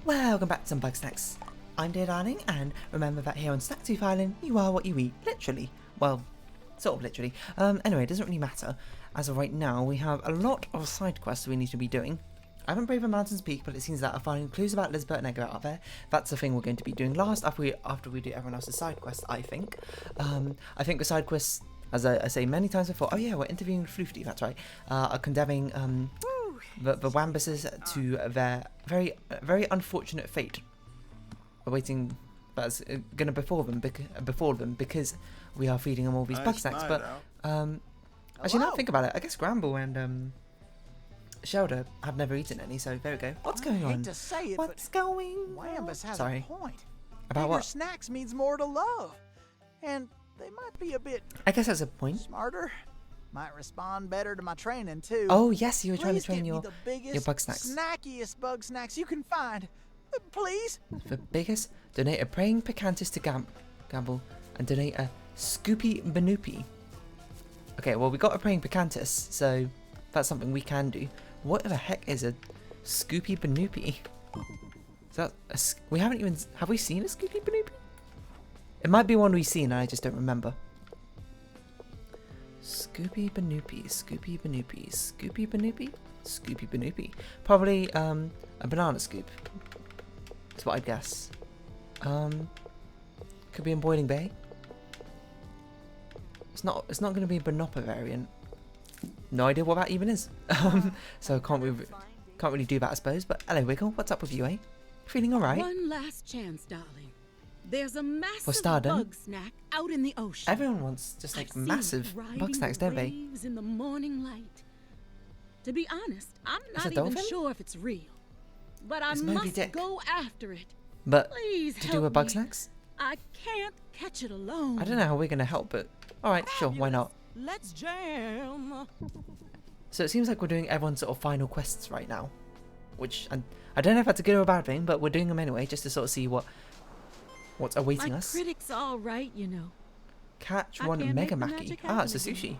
Welcome back to some Bugsnax. I'm dear darling, and remember that here on Snaktooth Island, you are what you eat. Literally. Well, sort of literally. Anyway, it doesn't really matter. As of right now, we have a lot of side quests we need to be doing. I haven't braved Mountain's Peak, but it seems that I'm finding clues about Lizbert and Edgar out there. That's the thing we're going to be doing last after we do everyone else's side quests, I think. I think the side quests, as I say many times before, oh yeah, we're interviewing Floofty, that's right, are condemning the Wambuses to their very unfortunate fate, awaiting that's going to befall them because we are feeding them all these Bugsnax. But actually, now I think about it, I guess Gramble and Shelder have never eaten any, so there we go. What's going on? To say it, What's going on? Wambus has Sorry. a point. About Bigger what? snacks means more to love, and they might be a bit I guess that's a point. smarter. Might respond better to my training too. Oh yes, you were trying to Please train get your me the biggest, Bugsnax. snackiest Bugsnax you can find. Please. The biggest, donate a praying Picantis to Gamble, and donate a Scoopy Banoopy. Okay, well we got a praying Picantis, so that's something we can do. What the heck is a Scoopy Banoopy? Is that we haven't even, have we seen a Scoopy Banoopy? It might be one we've seen and I just don't remember. Scoopy Banoopy, Scoopy Banoopy, Scoopy Banoopy, Scoopy Banoopy. Probably a banana scoop. That's what I'd guess. Could be in Boiling Bay. It's not going to be a Banoppa variant. No idea what that even is. So can't really do that, I suppose. But hello, Wiggle. What's up with you, eh? Feeling all right? One last chance, darling. There's a massive stardom. Bugsnax out in the ocean. Everyone wants just like massive Bugsnax, don't they? In the morning light. To be honest, I'm Is not it even dolphin? sure if it's real, but I It's Moby must Dick. go after it. But Please to help do a me. Bugsnax? I can't catch it alone. I don't know how we're gonna help, but all right, sure, why not? Let's jam. So it seems like we're doing everyone's sort of final quests right now, which I don't know if that's a good or a bad thing, but we're doing them anyway just to sort of see what's awaiting My us. critic's all right, you know. Catch I one can't Mega make the Maki. magic Ah, it's a happen sushi. again.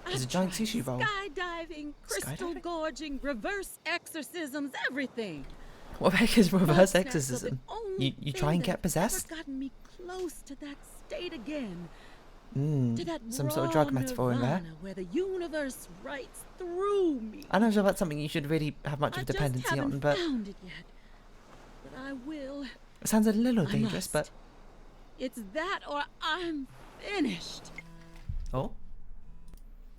It's a I've giant tried sushi roll. Skydiving, crystal Skydiving? gorging, reverse exorcisms, everything. What the heck is reverse Bugsnax are the exorcism? only You thing try and that get has possessed? ever gotten me close to that state again. To that Some sort of drug raw metaphor in there. nirvana where the universe writes through me. I'm not sure that's something you should really have much I of just dependency haven't on, but found it yet. But I will. it sounds a little I dangerous, must. but It's that or I'm finished. oh,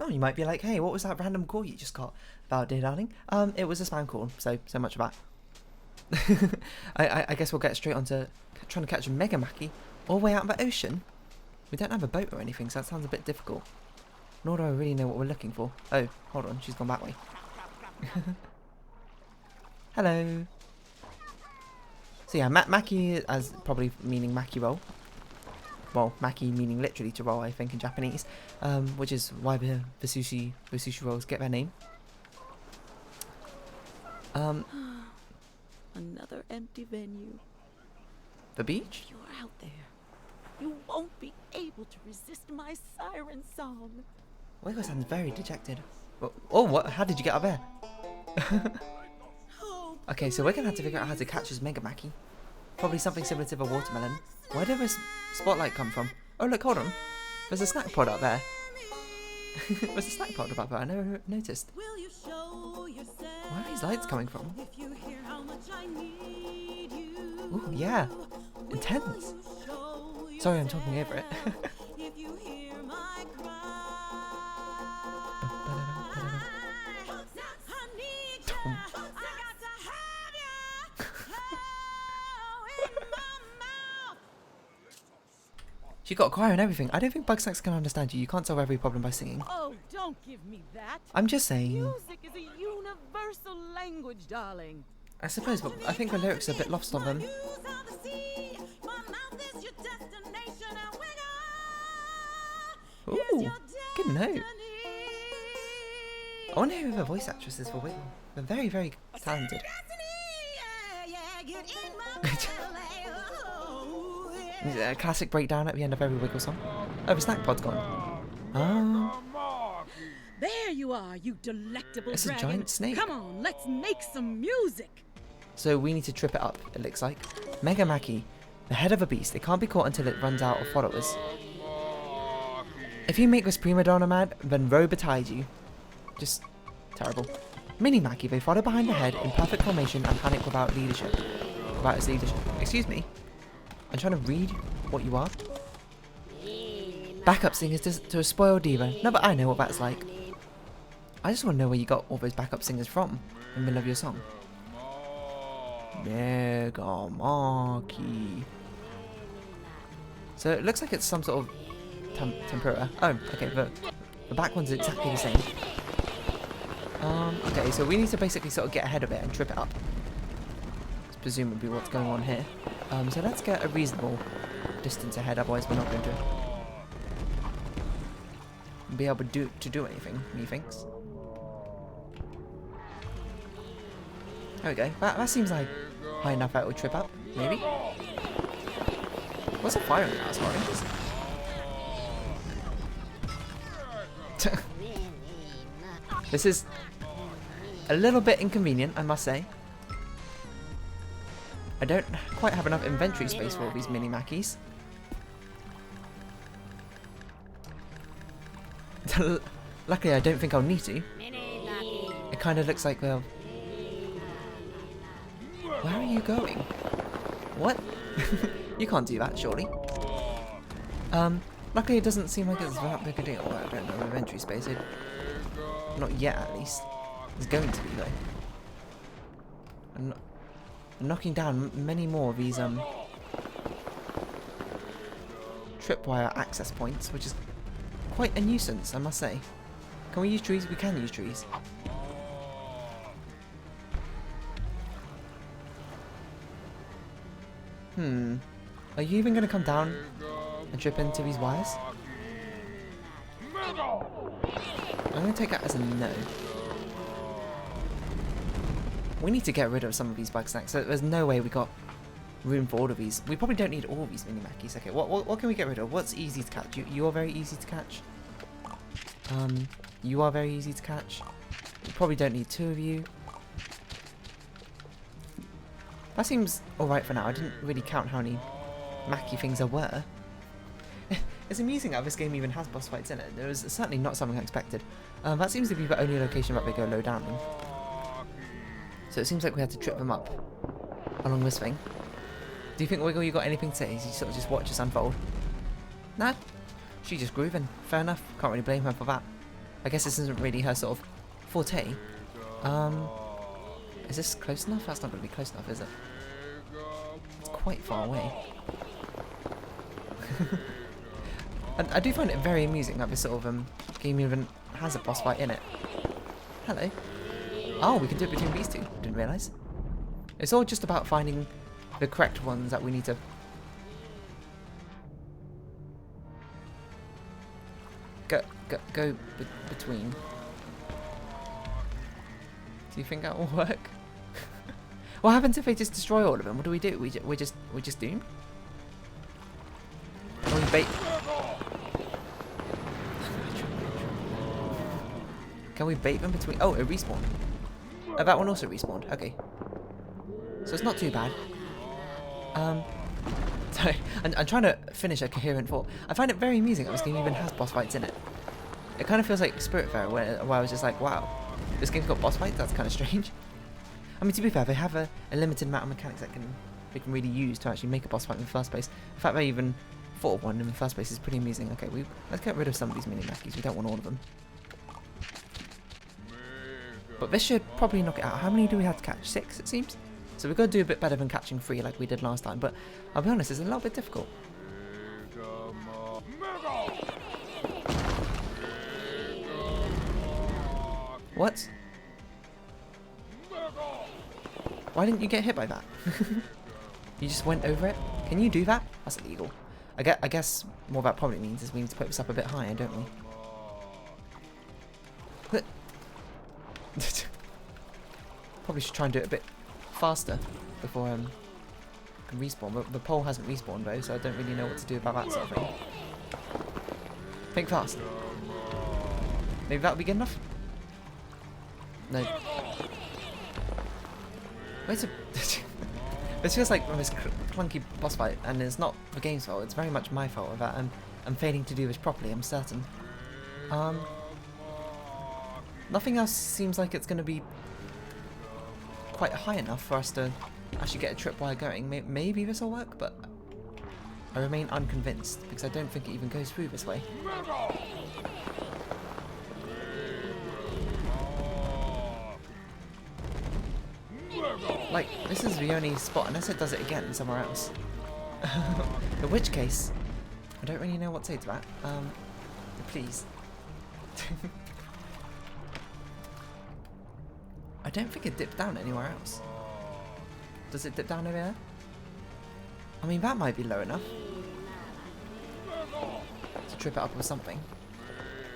you might be like, hey, what was that random call you just got about, dear darling? It was a spam call, so much of that. I guess we'll get straight on to trying to catch a Mega Maki all the way out of the ocean. We don't have a boat or anything, so that sounds a bit difficult. Nor do I really know what we're looking for. Oh, hold on, she's gone that way. Hello. So yeah, Maki, as probably meaning Maki roll. Well, Maki meaning literally to roll, I think, in Japanese. Which is why the sushi rolls get their name. Another empty venue. The beach? If you're out there, you won't be able to resist my siren song. Wiggle sounds very dejected. Oh, what? How did you get up there? Oh, Okay, so we're gonna have to figure out how to catch this Mega Maki. Probably something similar to the watermelon. Where did this spotlight come from? Oh look, hold on. There's a snack pod up there. There's a snack pod up there, I never noticed. will you show yourself Where are these lights coming from? if you hear how much I need you? Ooh, yeah. Intense. Sorry, I'm talking over it. If you hear my cry, I need you. I got to have you. Oh, in my mouth. She got a choir and everything. I don't think Bugsnax can understand you. You can't solve every problem by singing. Oh, don't give me that. I'm just saying. Music is a universal language, darling. I suppose, but I think the lyrics are a bit lost on them. Ooh, good note. I wonder who the voice actress is for Wiggle. They're very, very talented. A classic breakdown at the end of every Wiggle song. Oh, the snack pod's gone. Oh, There you are, you delectable it's a dragon. giant snake. Come on, let's make some music. So we need to trip it up, it looks like. Mega Maki, the head of a beast. It can't be caught until it runs out of followers. If you make this prima donna mad, then woe betide you. Just terrible. Mini Maki, they follow behind the head in perfect formation and panic without leadership. Without its leadership. Excuse me? I'm trying to read what you are. Backup singers to a spoiled diva. No, but I know what that's like. I just want to know where you got all those backup singers from in the middle of your song. Mega Maki. So it looks like it's some sort of tempura. Oh, okay, the back one's exactly the same. Okay, so we need to basically sort of get ahead of it and trip it up. That's presumably what's going on here. So let's get a reasonable distance ahead, otherwise we're not going to be able to do anything, methinks. There we go. That seems like high enough that it will trip up, maybe? What's it firing at? Sorry. This is a little bit inconvenient, I must say. I don't quite have enough inventory space for all these mini Makis. Luckily, I don't think I'll need to. It kind of looks like, well... Where are you going? What? You can't do that, surely. Luckily, it doesn't seem like it's that big a deal. Well, I don't know, inventory space. Not yet, at least. It's going to be, though. I'm knocking down many more of these tripwire access points, which is quite a nuisance, I must say. Can we use trees? We can use trees. Are you even going to come down and trip into these wires? I'm going to take that as a no. We need to get rid of some of these Bugsnax, so there's no way we got room for all of these. We probably don't need all of these mini Makis. Okay, what can we get rid of? What's easy to catch? You are very easy to catch. You are very easy to catch. We probably don't need two of you. That seems alright for now. I didn't really count how many Maki things there were. It's amusing how this game even has boss fights in it. There was certainly not something I expected. That seems to be the only location that they go low down in. So it seems like we had to trip them up along this thing. Do you think, Wiggle, you got anything to say? You sort of just watch us unfold? Nah, she's just grooving. Fair enough. Can't really blame her for that. I guess this isn't really her sort of forte. Is this close enough? That's not going to be close enough, is it? It's quite far away. And I do find it very amusing that this sort of game even has a boss fight in it. Hello. Oh, we can do it between these two. Didn't realise. It's all just about finding the correct ones that we need to... Go between. Do you think that will work? What happens if they just destroy all of them? What do? We're just doomed? Can we bait? Can we bait them between? Oh, it respawned. Oh, that one also respawned. Okay. So it's not too bad. Sorry, I'm trying to finish a coherent thought. I find it very amusing that this game even has boss fights in it. It kind of feels like Spiritfarer, where I was just like, wow, this game's got boss fights? That's kind of strange. I mean, to be fair, they have a limited amount of mechanics that they can really use to actually make a boss fight in the first place. The fact they even thought of one in the first place is pretty amusing. Okay, let's get rid of some of these mini Makis. We don't want all of them. But this should probably knock it out. How many do we have to catch? 6, it seems? So we've got to do a bit better than catching 3 like we did last time. But I'll be honest, it's a little bit difficult. What? Why didn't you get hit by that? You just went over it? Can you do that? That's illegal. I guess what that probably means is we need to put this up a bit higher, don't we? Probably should try and do it a bit faster before I can respawn. But the pole hasn't respawned though, so I don't really know what to do about that sort of thing. Think fast. Maybe that'll be good enough? No. Wait a... This feels like this clunky boss fight, and it's not the game's fault, it's very much my fault that I'm failing to do this properly, I'm certain. Nothing else seems like it's going to be quite high enough for us to actually get a tripwire going. Maybe this will work, but I remain unconvinced because I don't think it even goes through this way. Like, this is the only spot, unless it does it again somewhere else. In which case, I don't really know what to say to that. Please. I don't think it dipped down anywhere else. Does it dip down over there? I mean, that might be low enough to trip it up with something.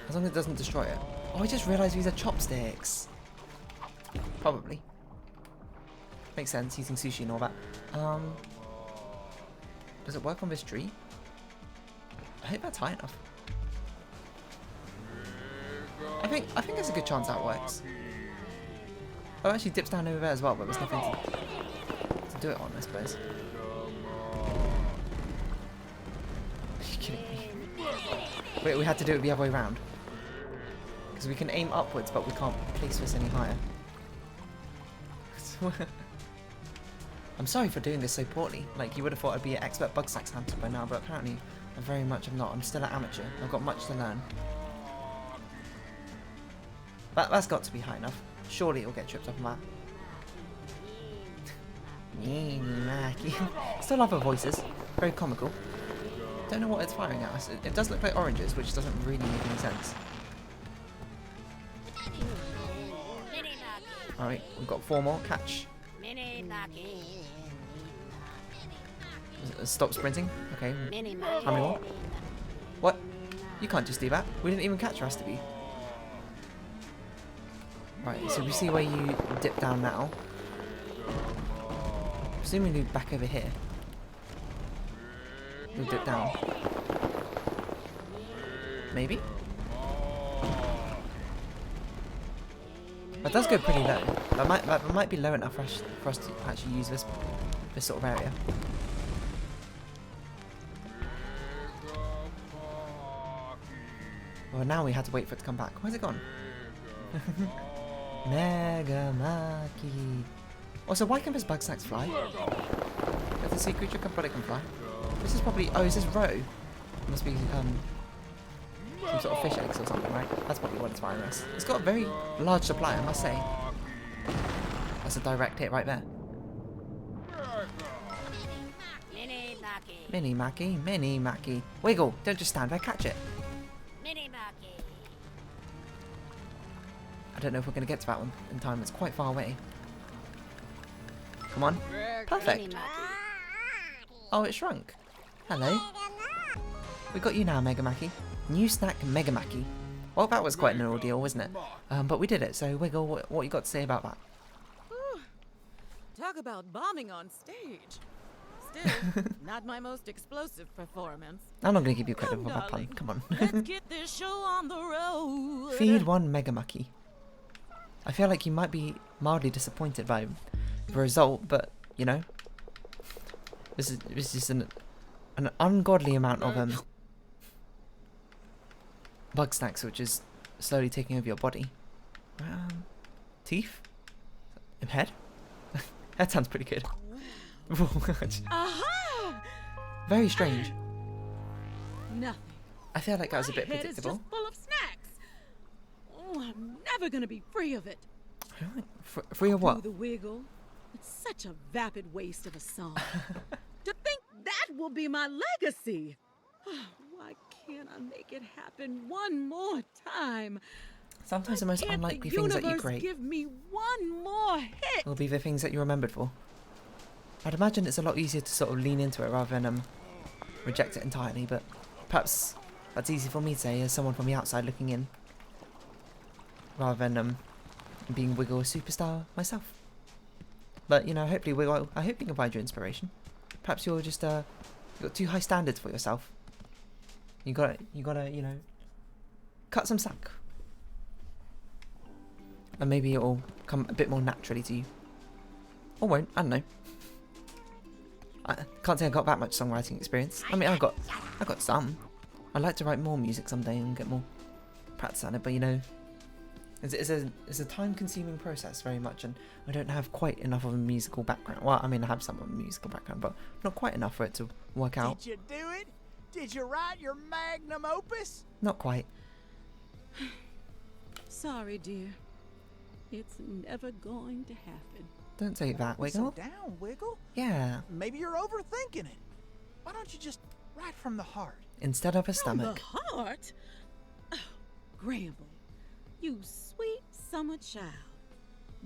As long as it doesn't destroy it. Oh, I just realised these are chopsticks. Probably. Makes sense, using sushi and all that. Does it work on this tree? I hope that's high enough. I think there's a good chance that works. Oh, it actually dips down over there as well, but there's nothing to do it on, I suppose. Are you kidding me? Wait, we had to do it the other way around. Because we can aim upwards, but we can't place this any higher. I'm sorry for doing this so poorly. Like, you would have thought I'd be an expert Bugsnax hunter by now, but apparently I very much am not. I'm still an amateur. I've got much to learn. That's got to be high enough. Surely it'll get tripped up on that. Maki. Still love her voices. Very comical. Don't know what it's firing at us. It does look like oranges, which doesn't really make any sense. Alright, we've got 4 more. Catch. Stop sprinting. Okay. How many more? What? You can't just do that. We didn't even catch her, has to be. Right, so we see where you dip down now. Presumably back over here. You'll dip down. Maybe? That does go pretty low. That might be low enough for us to actually use this sort of area. Well, now we had to wait for it to come back. Where's it gone? Mega Maki. Also, why can this Bugsnax fly? Does the sea creature but it can fly? This is probably... Oh, is this roe? It must be some sort of fish eggs or something, right? That's probably what it's firing us. It's got a very large supply, I must say. That's a direct hit right there. Mini Maki, Mini Maki. Wiggle, don't just stand there, catch it. I don't know if we're going to get to that one in time. It's quite far away. Come on. Perfect. Oh, it shrunk. Hello. We got you now, Mega Maki. New snack, Mega Maki. Well, that was quite an ordeal, wasn't it? But we did it, so Wiggle, what you got to say about that? Talk about bombing on stage. Still, not my most explosive performance. I'm not going to give you credit for that pun. Come on. Let's get this show on the road. Feed one Mega Maki. I feel like you might be mildly disappointed by the result, but, you know, this is just an ungodly amount of Bugsnax, which is slowly taking over your body. Teeth? Head? That sounds pretty good. Aha! Very strange. Nothing. I feel like that was a bit My head predictable. is just full of snacks. Oh, I'm never gonna be free of it. Free of what? Do the wiggle. It's such a vapid waste of a song. To think that will be my legacy. Why can't I make it happen one more time? Sometimes the most unlikely things that you create Give me one more hit. will be the things that you're remembered for. I'd imagine it's a lot easier to sort of lean into it rather than reject it entirely, but perhaps that's easy for me to say as someone from the outside looking in, rather than being Wiggle a superstar myself. But, you know, hopefully Wiggle, I hope you can find your inspiration. Perhaps you're just you've got too high standards for yourself. You gotta, you know, cut some slack. And maybe it'll come a bit more naturally to you. Or won't, I don't know. I can't say I got that much songwriting experience. I mean, I got some. I'd like to write more music someday and get more practice at it, but you know, it's a time-consuming process very much, and I don't have quite enough of a musical background. Well, I mean, I have some of a musical background, but not quite enough for it to work out. Did you do it? Did you write your magnum opus? Not quite. Sorry, dear. It's never going to happen. Don't say that, Wiggle. Sit down, Wiggle. Yeah. Maybe you're overthinking it. Why don't you just write from the heart? Instead of a From stomach. the heart? Oh, Gramble, you sweet summer child.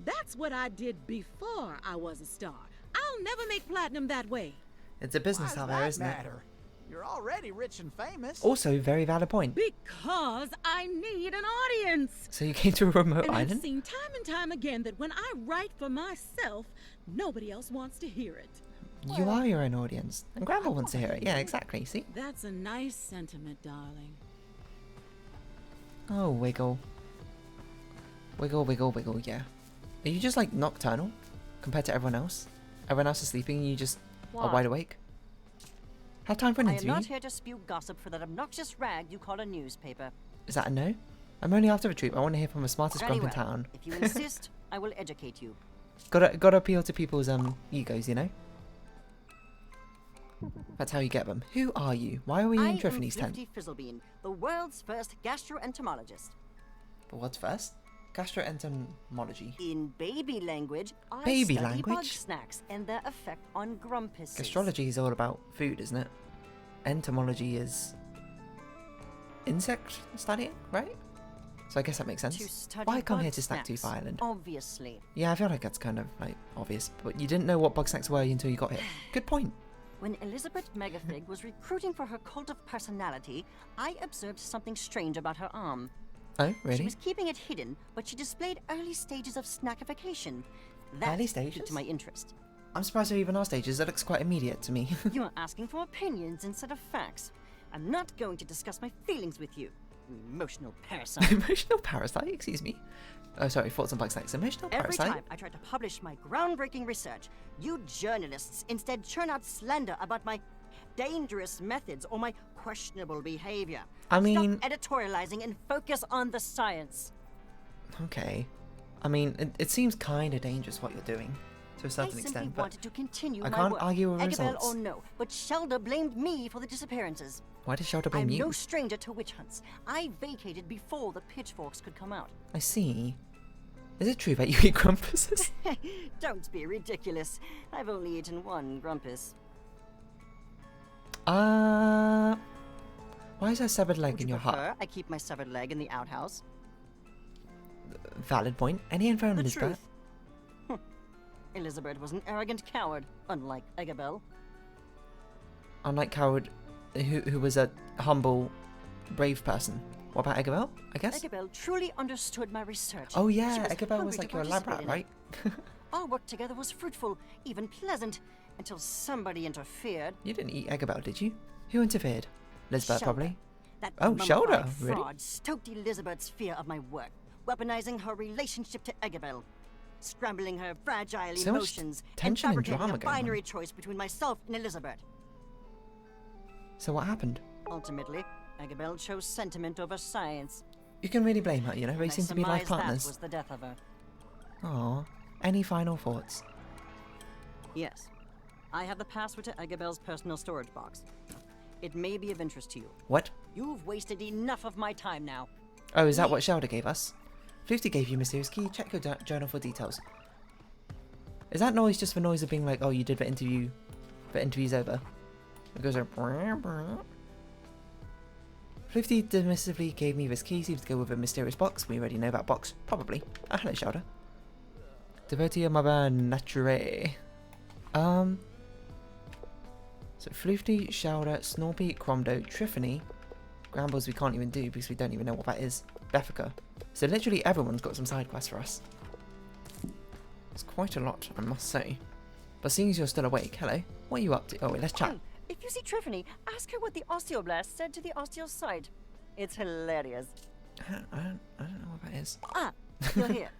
That's what I did before I was a star. I'll never make platinum that way. It's a business Why out does there, that isn't it? matter? You're already rich and famous. Also, very valid point. Because I need an audience. So you came to a remote And I've island? seen time and time again that when I write for myself, nobody else wants to hear it. You are your own audience. And Grandpa wants to hear it. Yeah, exactly. See? That's a nice sentiment, darling. Oh, Wiggle. Wiggle, wiggle, wiggle, yeah. Are you just like nocturnal compared to everyone else? Everyone else is sleeping and you just are wide awake? Have time for an I am interview? not here to spew gossip for that obnoxious rag you call a newspaper. Is that a no? I'm only after a treat. I want to hear from the smartest Very grump in well. town. If you insist, I will educate you. Gotta appeal to people's egos, you know? That's how you get them. Who are you? Why are we I in am Triffany's tent? Thrifty Fizzlebean, the world's first gastroentomologist. But what's first? Gastroentomology. In baby language, I Baby study language? Bugsnax and their effect on grumpuses. Gastrology is all about food, isn't it? Entomology is insect studying, right? So I guess that makes To sense. study Why come here to Bugsnax, Snaktooth Island? Obviously. Yeah, I feel like that's kind of like obvious, but you didn't know what Bugsnax were until you got here. Good point. When Lizbert Megafig was recruiting for her cult of personality, I observed something strange about her arm. Oh, She really? was keeping it hidden, but she displayed early stages of snackification. That Early piqued stages? my interest. I'm surprised there even are stages. That looks quite immediate to me. You are asking for opinions instead of facts. I'm not going to discuss my feelings with you, emotional parasite. Emotional parasite? Excuse me. Oh, sorry. Thoughts on Bugsnax. Emotional Every parasite? time I try to publish my groundbreaking research, you journalists instead churn out slander about my dangerous methods or my questionable behavior. I mean- Stop editorializing and focus on the science. Okay. I mean, it seems kind of dangerous what you're doing, to a I certain simply extent, but wanted to continue I my can't work, argue with Eggabell results. or no, but Shelda blamed me for the disappearances. why does Shelter blame I'm you? no stranger to witch hunts. I vacated before the pitchforks could come out. I see. Is it true that you eat grumpuses? Don't be ridiculous. I've only eaten one grumpus. Why is there a severed leg Would in you your prefer hut? I keep my severed leg in the outhouse? Valid point. Any info on The Lizbert? truth. Elizabeth was an arrogant coward, unlike Eggabell. Unlike Coward, who was a humble, brave person. What about Eggabell, I guess? Eggabell truly understood my research. Oh She yeah, was Eggabell hungry was to like your lab rat, participate in right? it. Our work together was fruitful, even pleasant, until somebody interfered. You didn't eat Eggabell, did you? Who interfered? Lizbert, Shelda. probably. That Oh, mummified Shelda, really? fraud stoked Elizabeth's fear of my work, weaponizing her relationship to Eggabell, scrambling her fragile So much emotions, and tension and fabricating drama a going on. binary choice between myself and Elizabeth. So what happened? Ultimately, Eggabell chose sentiment over science. You can really blame her, you know? They and I seem to be life surmise that partners. was the death of her. Aw. Any final thoughts? Yes. I have the password to Eggabell's personal storage box. It may be of interest to you. What? You've wasted enough of my time now. Oh, is that what Shelda gave us? 50 gave you mysterious key. Check your journal for details. Is that noise just the noise of being like, oh, you did the interview, the interview's over? It goes like... 50 dismissively gave me this key. Seems to go with a mysterious box. We already know that box. Probably. Ah, hello, Shelda. Devotee of Mother Nature. So Floofty, Shelda, Snorpy, Cromdo, Triffany, Grambles we can't even do because we don't even know what that is. Bethica. So literally everyone's got some side quests for us. It's quite a lot, I must say. But seeing as you're still awake, hello, what are you up to? Oh wait, let's chat. Hey, if you see Triffany, ask her what the osteoblast said to the osteocyte. It's hilarious. I don't know what that is. Ah, you're here.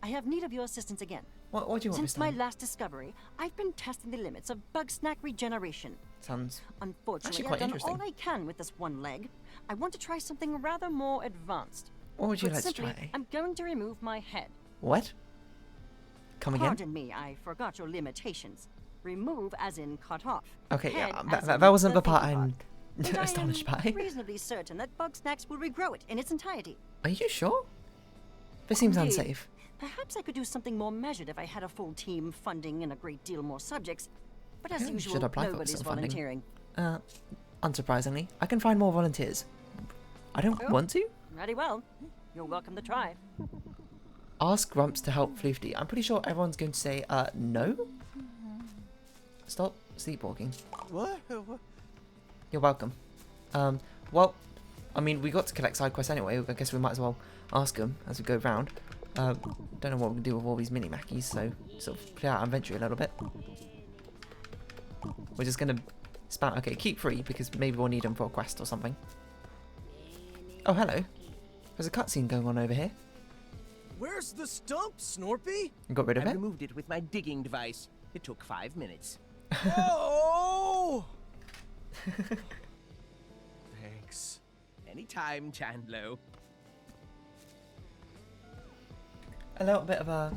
I have need of your assistance again. What do you want Since this my time? last discovery, I've been testing the limits of Bugsnax regeneration. Sounds Unfortunately, quite I've done interesting. all I can with this one leg. I want to try something rather more advanced. What would you Put like to simply, try? I'm going to remove my head. What? Come again? Pardon me, I forgot your limitations. Remove as in cut off. Okay, Head yeah, as that in wasn't the part thinking I'm part. And astonished I am by. reasonably certain that Bugsnax will regrow it in its entirety. Are you sure? This seems Indeed. unsafe. Perhaps I could do something more measured if I had a full team, funding, and a great deal more subjects. But as Yeah, you usual, should apply for nobody's some funding. volunteering. Unsurprisingly, I can find more volunteers. I don't Oh. want to. Very well. You're welcome to try. Ask Grumps to help Floofty. I'm pretty sure everyone's going to say, no? Stop sleepwalking. What? You're welcome. Well, I mean, we got to collect side quests anyway. I guess we might as well ask them as we go round. Don't know what we can do with all these mini Mackies, so sort of play out our inventory a little bit. We're just gonna spout. Okay, keep free because maybe we'll need them for a quest or something. Oh, hello. There's a cutscene going on over here. Where's the stump, Snorpy? You got rid of I it? removed it with my digging device. It took 5 minutes. Oh! Thanks. Anytime, Chandlo. A little bit of a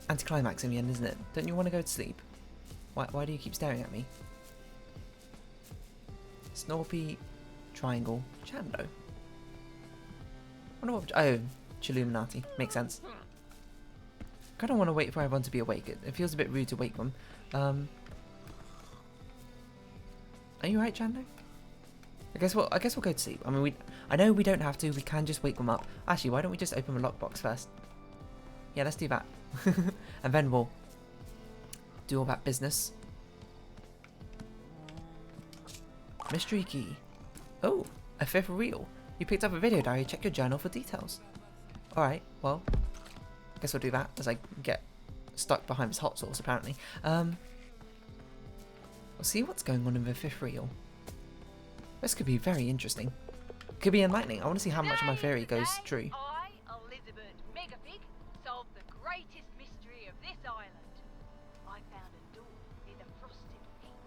anticlimax in the end, isn't it? Don't you want to go to sleep? Why do you keep staring at me? Snorpy, Triangle, Chando. Wonder what? Oh, Chilluminati. Makes sense. Kind of want to wait for everyone to be awake. It feels a bit rude to wake them. Are you right, Chando? I guess we'll go to sleep. I mean, I know we don't have to. We can just wake them up. Actually, why don't we just open the lockbox first? Yeah, let's do that. And then we'll do all that business. Mystery key. Oh, a fifth reel. You picked up a video diary. Check your journal for details. Alright, well, I guess we'll do that as I get stuck behind this hot sauce, apparently. We'll see what's going on in the fifth reel. This could be very interesting. Could be enlightening. I want to see how much of my theory goes true. I, Lizbert Megapig, solved the greatest mystery of this island. I found a door in a frosted peak.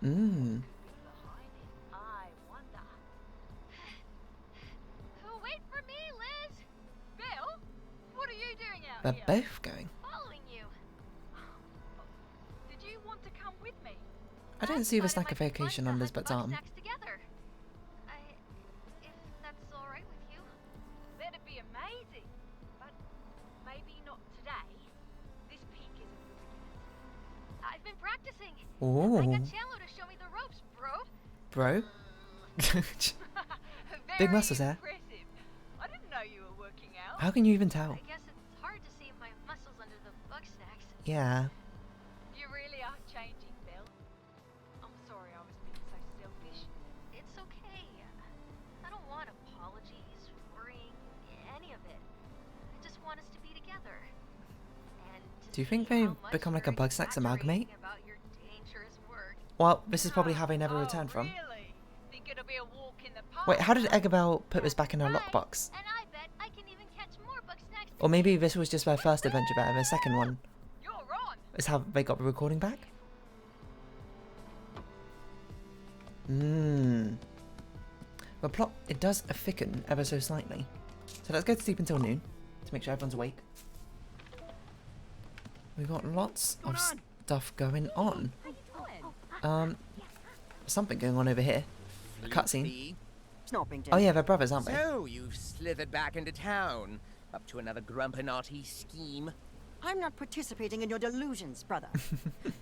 Mmm. Behind it, I wonder. Wait for me, Liz! Bill, what are you doing out They're here? both going. Following you. Did you want to come with me? I don't see the snack of vacation on Lizbert's arm. Together. If that's all right with you. That'd be amazing. But maybe not today. This peak isn't good yet. I've been practicing. I Ooh, got Cello to show me the ropes, bro. bro. Big muscles there. Impressive. I didn't know you were working out. How can you even tell? I guess it's hard to see my muscles under the Bugsnax. Yeah. You really are changing, Bill. I'm sorry I was being so selfish. It's okay. I don't want apologies, worrying, any of it. I just want us to be together. And to Do you think see they how much become like a you're Bugsnax amalgamate? exaggerating about your dangerous work. Well, this is probably how they never Oh, return from. Really? Think it'll be a walk in the park? Wait, how did Eggabell put this back in her Right. lockbox? And I bet I can even catch more Bugsnax. Or maybe this was just their first adventure there, and the second one You're on. is how they got the recording back? Mmm. The plot, it does thicken ever so slightly. So let's go to sleep until noon, to make sure everyone's awake. We've got lots of stuff going on. Something going on over here. A cutscene. Floofy. Snorpington. Oh yeah, they're brothers, aren't they? So, you've slithered back into town. Up to another grumpinati scheme. I'm not participating in your delusions, brother.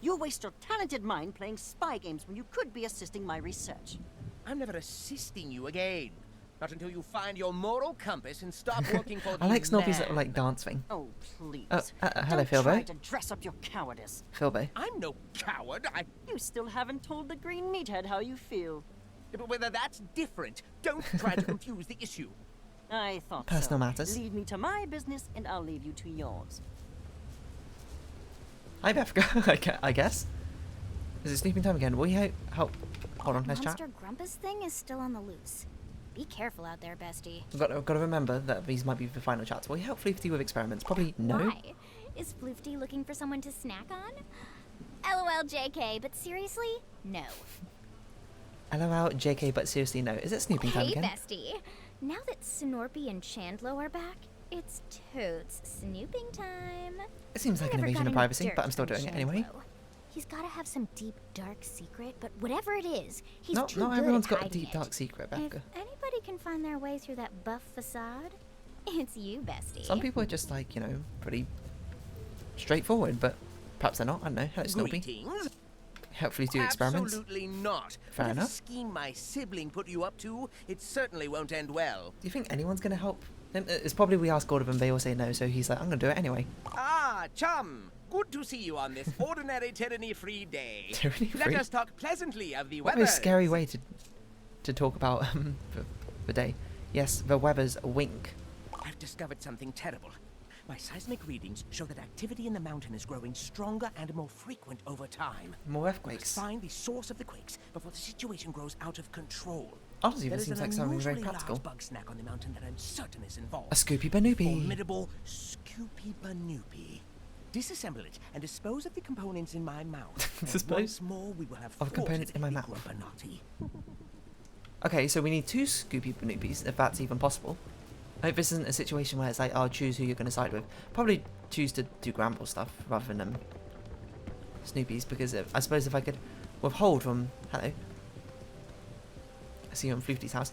You waste your talented mind playing spy games when you could be assisting my research. I'm never assisting you again. Not until you find your moral compass and stop working for the I like Snorpy's man. little like dance thing. Oh, please. Hello, Don't try Philbo. to dress up your cowardice. Philbo. I'm no coward. You still haven't told the green meathead how you feel. Whether that's different. Don't try to confuse the issue. I thought Personal so. matters. Leave me to my business, and I'll leave you to yours. Hi, Beth. I guess. Is it sleeping time again? Will you help? Hold on, let's chat. Monster Grumpus thing is still on the loose. Be careful out there, bestie. I've got to remember that these might be the final chats. Will you help Floofty with experiments? Probably no. Why? Is Floofty looking for someone to snack on? LOL JK, but seriously, no. LOL, JK, but seriously, no. Is it snooping time Hey, again? bestie. Now that Snorpy and Chandlo are back, it's totes snooping time. It seems like I an never invasion got of any privacy, dirt but I'm still from doing it anyway. Chandlo. He's gotta have some deep, dark secret, but whatever it is, he's Not too good everyone's at got a hiding deep, it. dark secret, If Becca. anybody can find their way through that buff facade, it's you, bestie. Some people are just like, you know, pretty straightforward, but perhaps they're not. I don't know. Hello, Snoopy. Greetings. Hopefully do experiments. Absolutely not. Fair Whatever enough. scheme my sibling put you up to, it certainly won't end well. Do you think anyone's going to help him? It's probably we ask all of them, they all say no, so he's like, I'm going to do it anyway. Ah, chum. Good to see you on this ordinary tyranny-free day. Tyranny-free? Let us talk pleasantly of the What a weather. very scary way to talk about the day. Yes, the weather's a wink. I've discovered something terrible. My seismic readings show that activity in the mountain is growing stronger and more frequent over time. More We must earthquakes. find the source of the quakes before the situation grows out of control. Honestly, There this is seems an like something very unusually practical. large Bugsnax on the mountain that I'm certain is A involved. Scoopy Banoopy. Formidable Scoopy Banoopy. Disassemble it and dispose of the components in my mouth. And Dispose once more, we will have of components in my mouth. Grumpanati. Okay, so we need 2 Scoopy Banoopies, if that's even possible. I hope this isn't a situation where it's like, I'll choose who you're going to side with. Probably choose to do Gramble stuff rather than Snoopies, because I suppose if I could withhold from... Hello. I see you on Floofty's house.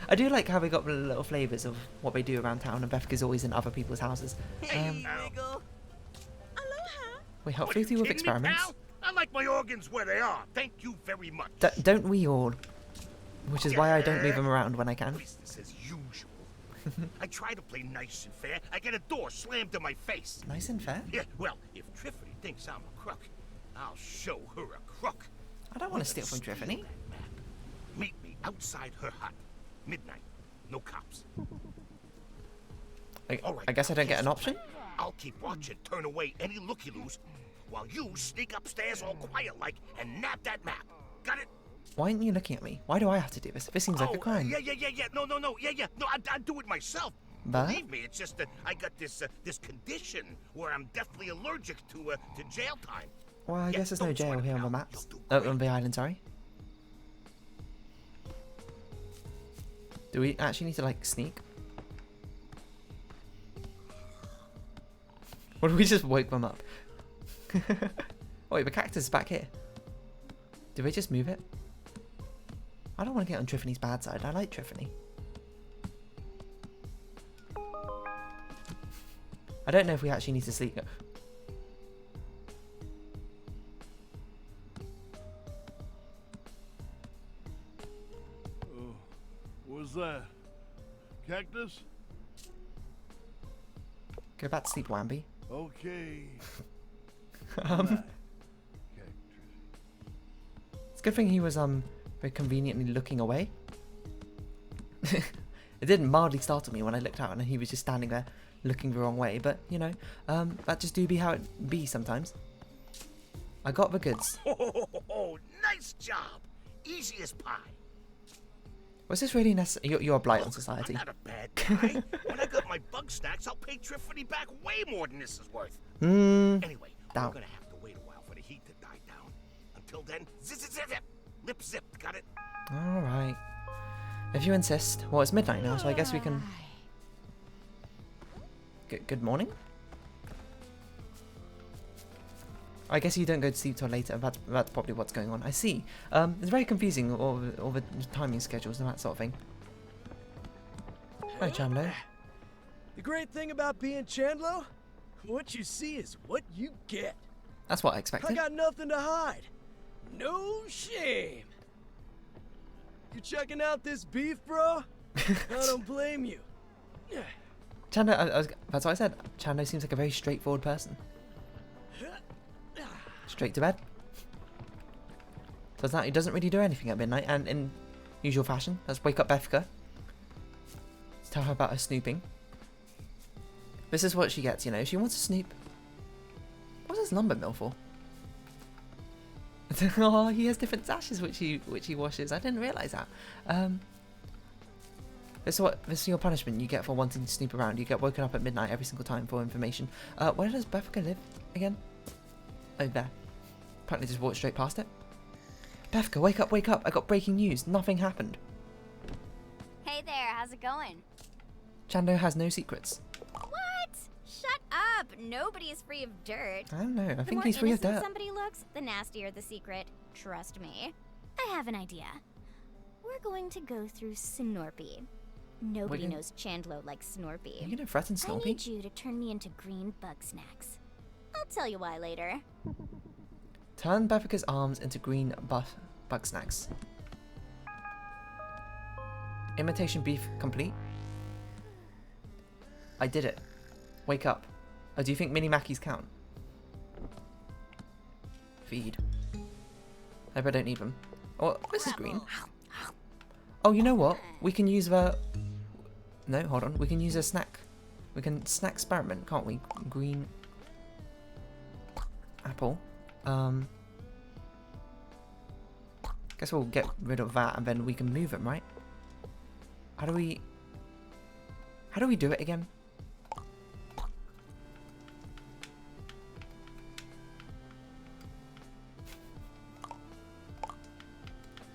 I do like how we got the little flavours of what they do around town, and Bethka's always in other people's houses. Aloha. We help What, are you Floofty with kidding me, experiments. pal? I like my organs where they are. Thank you very much. Don't we all? Which is why I don't move them around when I can. Business as usual. I try to play nice and fair. I get a door slammed in my face. Nice and fair. Yeah, well, if Triffany thinks I'm a crook, I'll show her a crook. I don't want to We're steal gonna from steal Triffany. that map. Meet me outside her hut. Midnight. No cops. All right, I guess I don't get here's an the option. plan. I'll keep watch and turn away any looky-loos, while you sneak upstairs all quiet-like and nab that map. Got it? Why aren't you looking at me? Why do I have to do this? This seems like a crime. Yeah. No. Yeah. No, I'd do it myself. But? Believe me, it's just that I got this this condition where I'm deathly allergic to jail time. Well, I Yeah, guess there's no don't sweat jail it, here on the pal. maps. You'll do great. On the island, sorry. Do we actually need to, like, sneak? Or do we just wake them up? Wait, the cactus is back here. Did we just move it? I don't want to get on Triffany's bad side. I like Triffany. I don't know if we actually need to sleep. What's that? Cactus? Go back to sleep, Wamby. Okay. It's a good thing he was very conveniently looking away. It didn't mildly startle me when I looked out and he was just standing there looking the wrong way, but you know, that just do be how it be sometimes. I got the goods. Oh, nice job. Easy as pie. Was this really necessary? You're a blight on Look, society. I'm not a bad guy. When I got my Bugsnax, I'll pay Triffany back way more than this is worth. Anyway, Doubt. we're gonna have to wait a while for the heat to die down. Until then, zip, lip zip, got it? Alright. If you insist. Well, it's midnight now, so I guess we can... Good morning? I guess you don't go to sleep till later. That's probably what's going on. I see. It's very confusing, all the timing schedules and that sort of thing. Hi, Chandler. The great thing about being Chandlo, what you see is what you get. That's what I I expected. got nothing to hide. No shame. You checking out this beef, bro? I don't blame you. Chandler, that's what I said. Chandler seems like a very straightforward person. Straight to bed. He doesn't really do anything at midnight, and in usual fashion, let's wake up Bethka. Let's tell her about her snooping. This is what she gets, you know. She wants to snoop. What's this lumber mill for? Oh, he has different sashes which he washes. I didn't realise that. This is your punishment you get for wanting to snoop around. You get woken up at midnight every single time for information. Where does Befka live again? Oh, there. Apparently just walked straight past it. Befka, wake up, wake up. I got breaking news. Nothing happened. Hey there, how's it going? Chando has no secrets. What? Shut up! Nobody is free of dirt. I don't know. I The think more he's free of innocent dirt. somebody looks, the nastier the secret. Trust me. I have an idea. We're going to go through Snorpy. Nobody gonna- knows Chandlo like Snorpy. Are you gonna threaten I Snorpy? need you to turn me into green Bugsnax. I'll tell you why later. Turn Befka's arms into green Bugsnax. Imitation beef complete. I did it. Wake up. Oh, do you think mini Mackies count? Feed. I hope I don't need them. Oh, this is green. Oh, you know what? We can use the... No, hold on. We can use a snack. We can snack experiment, can't we? Green... Apple. Guess we'll get rid of that and then we can move them, right? How do we do it again?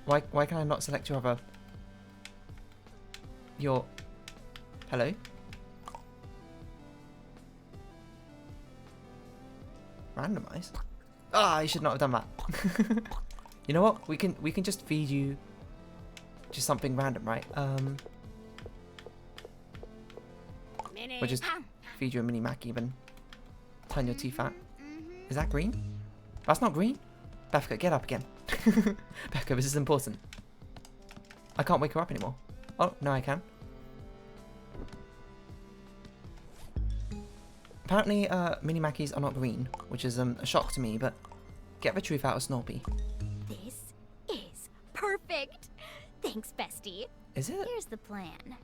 Why can I not select your hello? Randomize? Ah, I should not have done that. You know what? We can just feed you just something random, right? We'll just feed you a mini Mac even. Turn your teeth out. Is that green? That's not green? Befka, get up again. Befka, this is important. I can't wake her up anymore. Oh, no I can. Apparently, mini Mackies are not green, which is a shock to me, but get the truth out of Snorpy. This is perfect. Thanks, bestie. Is it? Here's the plan.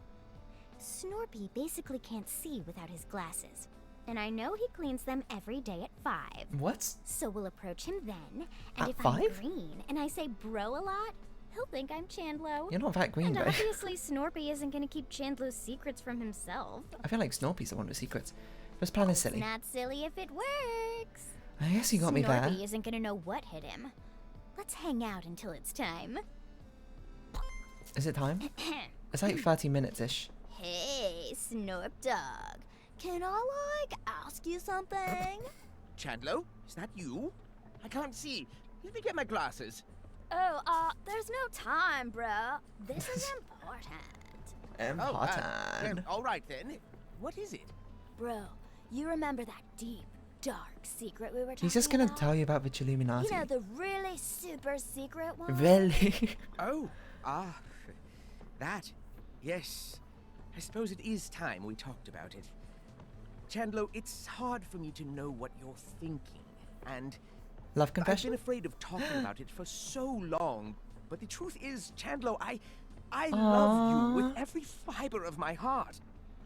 Snorpy basically can't see without his glasses. And I know he cleans them every day at 5. What? So we'll approach him then. And At if 5? I'm green and I say bro a lot, he'll think I'm Chandlo. You're not that green, And though. obviously Snorpy isn't going to keep Chandlo's secrets from himself. I feel like Snorpy's the one with secrets. This plan is silly. It's not silly if it works. I guess you got me there. Snorpy isn't going to know what hit him. Let's hang out until it's time. Is it time? It's like 30 minutes-ish. Hey, Snorp Dog. Can I, ask you something? Chandlo, is that you? I can't see. Let me get my glasses. Oh, there's no time, bruh. This is important. Important. All right then. What is it? Bro, you remember that deep, dark secret we were talking He's just gonna about? tell you about the Illuminati. You know, the really super secret one? Really? Oh, that. Yes. I suppose it is time we talked about it. Chandlo, it's hard for me to know what you're thinking, and Love I've confession? been afraid of talking about it for so long. But the truth is, Chandlo, I love you with every fiber of my heart.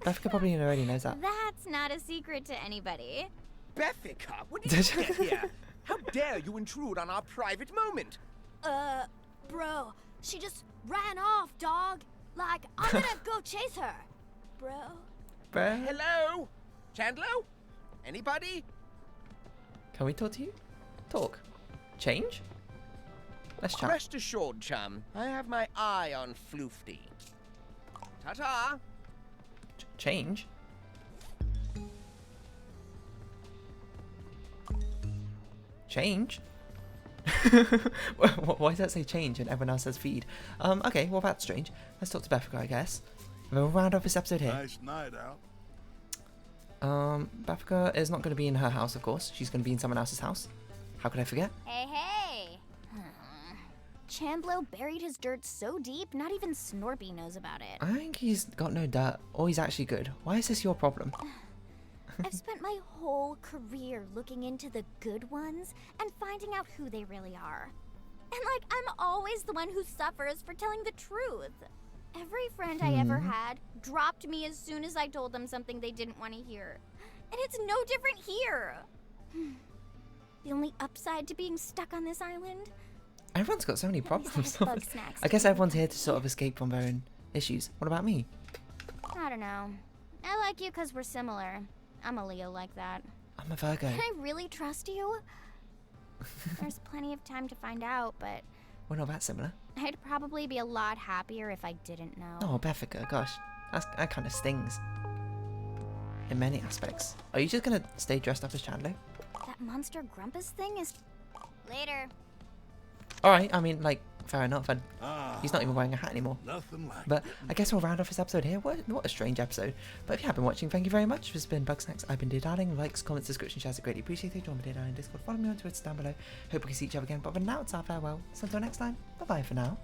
Befka probably already knows that. That's not a secret to anybody. Beffica, when did you get here? How dare you intrude on our private moment? Bro, she just ran off, dog. Like, I'm gonna go chase her. Bro. Bruh. Hello? Chandlo? Anybody? Can we talk to you? Talk. Change? Let's chat. Rest assured, chum, I have my eye on Floofty. Ta-ta! Change? Change? Why does that say change and everyone else says feed? Okay, well that's strange. Let's talk to Befka, I guess. We'll round off this episode here. Nice night out. Befka is not going to be in her house, of course. She's going to be in someone else's house. How could I forget? Hey, hey. Chandlo buried his dirt so deep, not even Snorpy knows about it. I think he's got no dirt, or he's actually good. Why is this your problem? I've spent my whole career looking into the good ones and finding out who they really are. And I'm always the one who suffers for telling the truth. Every friend I ever had dropped me as soon as I told them something they didn't want to hear. And it's no different here. The only upside to being stuck on this island? Everyone's got so many problems. Bugsnax I guess everyone's here to sort of escape from their own issues. What about me? I don't know. I like you because we're similar. I'm a Leo like that. I'm a Virgo. Can I really trust you? There's plenty of time to find out, but We're not that similar. I'd probably be a lot happier if I didn't know. Oh, Bethica, gosh. That kind of stings. In many aspects. Are you just gonna stay dressed up as Chandler? That monster Grumpus thing is... Later. Alright, I mean, like, fair enough. And Ah, he's not even wearing a hat anymore. nothing like But I guess we'll round off this episode here. What a strange episode. But if you have been watching, thank you very much. This has been Bugsnax. I've been Dear Darling. Likes, comments, description, shares are greatly appreciated. Join me Dear Darling Discord. Follow me on Twitter down below. Hope we can see each other again. But for now, it's our farewell. So until next time, bye-bye for now.